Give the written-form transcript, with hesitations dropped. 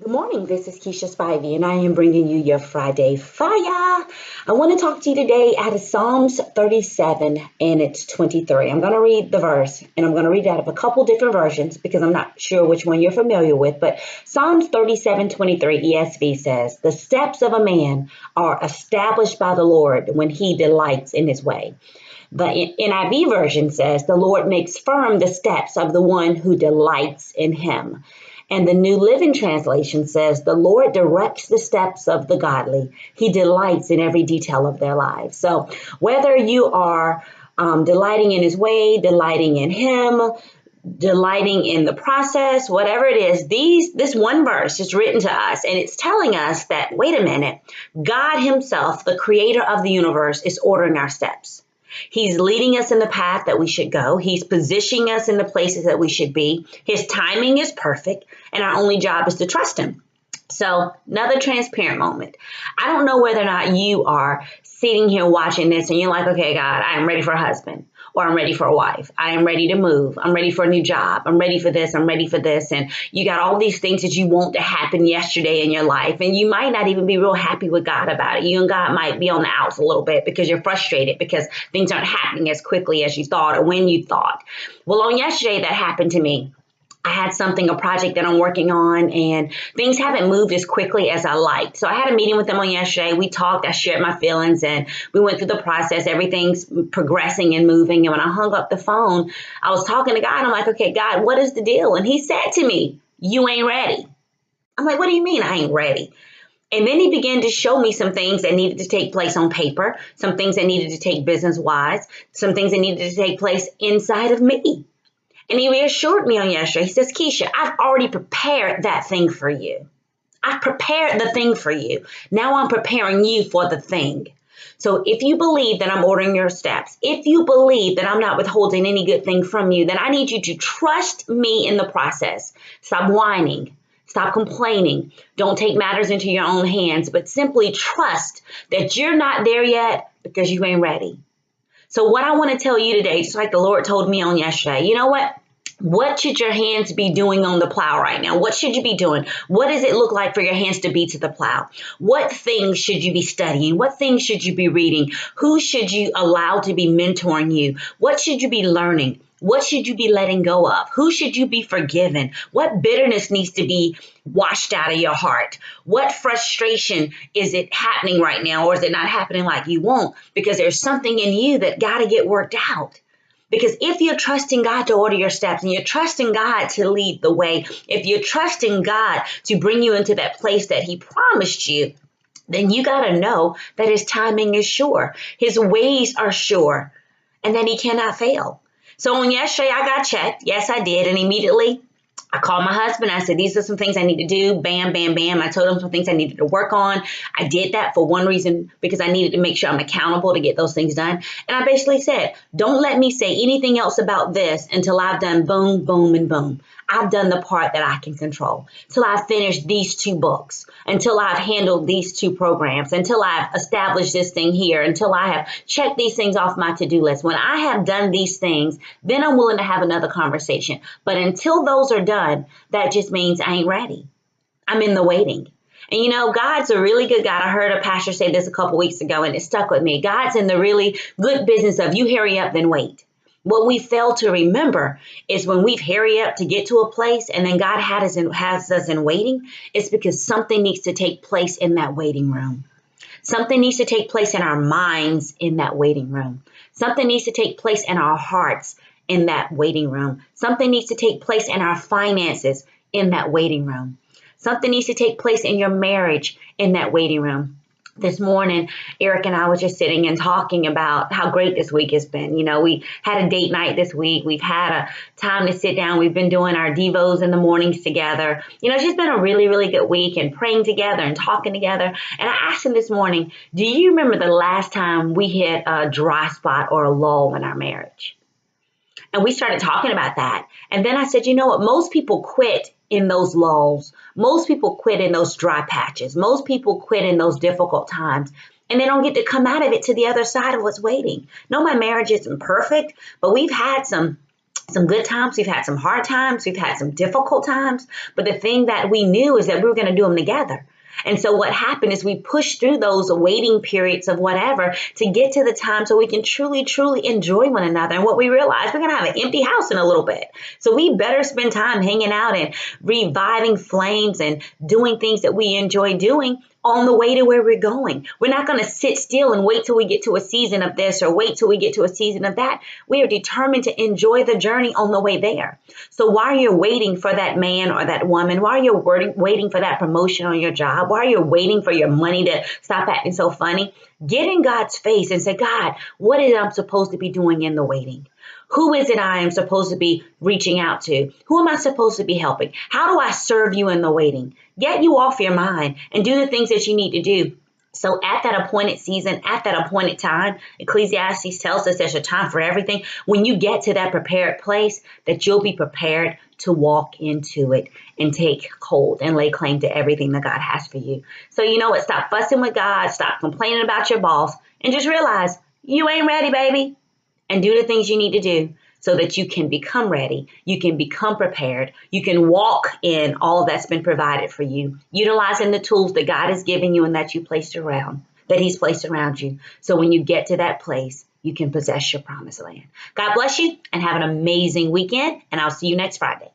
Good morning. This is Keisha Spivey, and I am bringing you your Friday Fire. I want to talk to you today out of Psalms 37, and it's 23. I'm going to read the verse, and I'm going to read it out of a couple different versions because I'm not sure which one you're familiar with. But Psalms 37:23 ESV says, "The steps of a man are established by the Lord when he delights in his way." The NIV version says, "The Lord makes firm the steps of the one who delights in him." And the New Living Translation says, "The Lord directs the steps of the godly. He delights in every detail of their lives." So whether you are delighting in his way, delighting in him, delighting in the process, whatever it is, this one verse is written to us, and it's telling us that, wait a minute, God himself, the creator of the universe, is ordering our steps. He's leading us in the path that we should go. He's positioning us in the places that we should be. His timing is perfect, and our only job is to trust him. So, another transparent moment. I don't know whether or not you are sitting here watching this and you're like, okay, God, I am ready for a husband, or I'm ready for a wife. I am ready to move. I'm ready for a new job. I'm ready for this. I'm ready for this. And you got all these things that you want to happen yesterday in your life. And you might not even be real happy with God about it. You and God might be on the outs a little bit because you're frustrated because things aren't happening as quickly as you thought or when you thought. Well, on yesterday, that happened to me. I had a project that I'm working on, and things haven't moved as quickly as I liked. So I had a meeting with them on yesterday. We talked, I shared my feelings, and we went through the process. Everything's progressing and moving. And when I hung up the phone, I was talking to God, and I'm like, okay, God, what is the deal? And he said to me, "You ain't ready." I'm like, what do you mean I ain't ready? And then he began to show me some things that needed to take place on paper, some things that needed to take business-wise, some things that needed to take place inside of me. And he reassured me on yesterday. He says, "Keisha, I've already prepared that thing for you. I've prepared the thing for you. Now I'm preparing you for the thing." So if you believe that I'm ordering your steps, if you believe that I'm not withholding any good thing from you, then I need you to trust me in the process. Stop whining. Stop complaining. Don't take matters into your own hands, but simply trust that you're not there yet because you ain't ready. So what I want to tell you today, just like the Lord told me on yesterday, you know what? What should your hands be doing on the plow right now? What should you be doing? What does it look like for your hands to be to the plow? What things should you be studying? What things should you be reading? Who should you allow to be mentoring you? What should you be learning? What should you be letting go of? Who should you be forgiven? What bitterness needs to be washed out of your heart? What frustration is it happening right now, or is it not happening like you want? Because there's something in you that got to get worked out. Because if you're trusting God to order your steps and you're trusting God to lead the way, if you're trusting God to bring you into that place that he promised you, then you got to know that his timing is sure. His ways are sure, and that he cannot fail. So on yesterday, I got checked. Yes, I did. And immediately I called my husband. I said, these are some things I need to do. Bam, bam, bam. I told him some things I needed to work on. I did that for one reason, because I needed to make sure I'm accountable to get those things done. And I basically said, don't let me say anything else about this until I've done boom, boom, and boom. I've done the part that I can control, until I've finished these 2 books, until I've handled these 2 programs, until I've established this thing here, until I have checked these things off my to-do list. When I have done these things, then I'm willing to have another conversation. But until those are done, that just means I ain't ready. I'm in the waiting. And you know, God's a really good God. I heard a pastor say this a couple weeks ago, and it stuck with me. God's in the really good business of you hurry up, then wait. What we fail to remember is when we've hurried up to get to a place and then God has us in waiting, it's because something needs to take place in that waiting room. Something needs to take place in our minds in that waiting room. Something needs to take place in our hearts in that waiting room. Something needs to take place in our finances in that waiting room. Something needs to take place in your marriage in that waiting room. This morning, Eric and I were just sitting and talking about how great this week has been. You know, we had a date night this week. We've had a time to sit down. We've been doing our devos in the mornings together. You know, it's just been a really, really good week, and praying together and talking together. And I asked him this morning, do you remember the last time we hit a dry spot or a lull in our marriage? And we started talking about that. And then I said, you know what? Most people quit in those lulls. Most people quit in those dry patches. Most people quit in those difficult times. And they don't get to come out of it to the other side of what's waiting. No, my marriage isn't perfect, but we've had some some good times, we've had some hard times, we've had some difficult times, but the thing that we knew is that we were going to do them together. And so what happened is we pushed through those waiting periods of whatever to get to the time so we can truly, truly enjoy one another. And what we realized, we're going to have an empty house in a little bit. So we better spend time hanging out and reviving flames and doing things that we enjoy doing on the way to where we're going. We're not going to sit still and wait till we get to a season of this or wait till we get to a season of that. We are determined to enjoy the journey on the way there. So while you're waiting for that man or that woman, while you're waiting for that promotion on your job, while you're waiting for your money to stop acting so funny, get in God's face and say, God, what is it I'm supposed to be doing in the waiting? Who is it I am supposed to be reaching out to? Who am I supposed to be helping? How do I serve you in the waiting? Get you off your mind and do the things that you need to do. So at that appointed season, at that appointed time, Ecclesiastes tells us there's a time for everything. When you get to that prepared place, that you'll be prepared to walk into it and take hold and lay claim to everything that God has for you. So you know what? Stop fussing with God. Stop complaining about your boss and just realize you ain't ready, baby. And do the things you need to do so that you can become ready. You can become prepared. You can walk in all that's been provided for you, utilizing the tools that God has given you and that He's placed around you. So when you get to that place, you can possess your promised land. God bless you and have an amazing weekend. And I'll see you next Friday.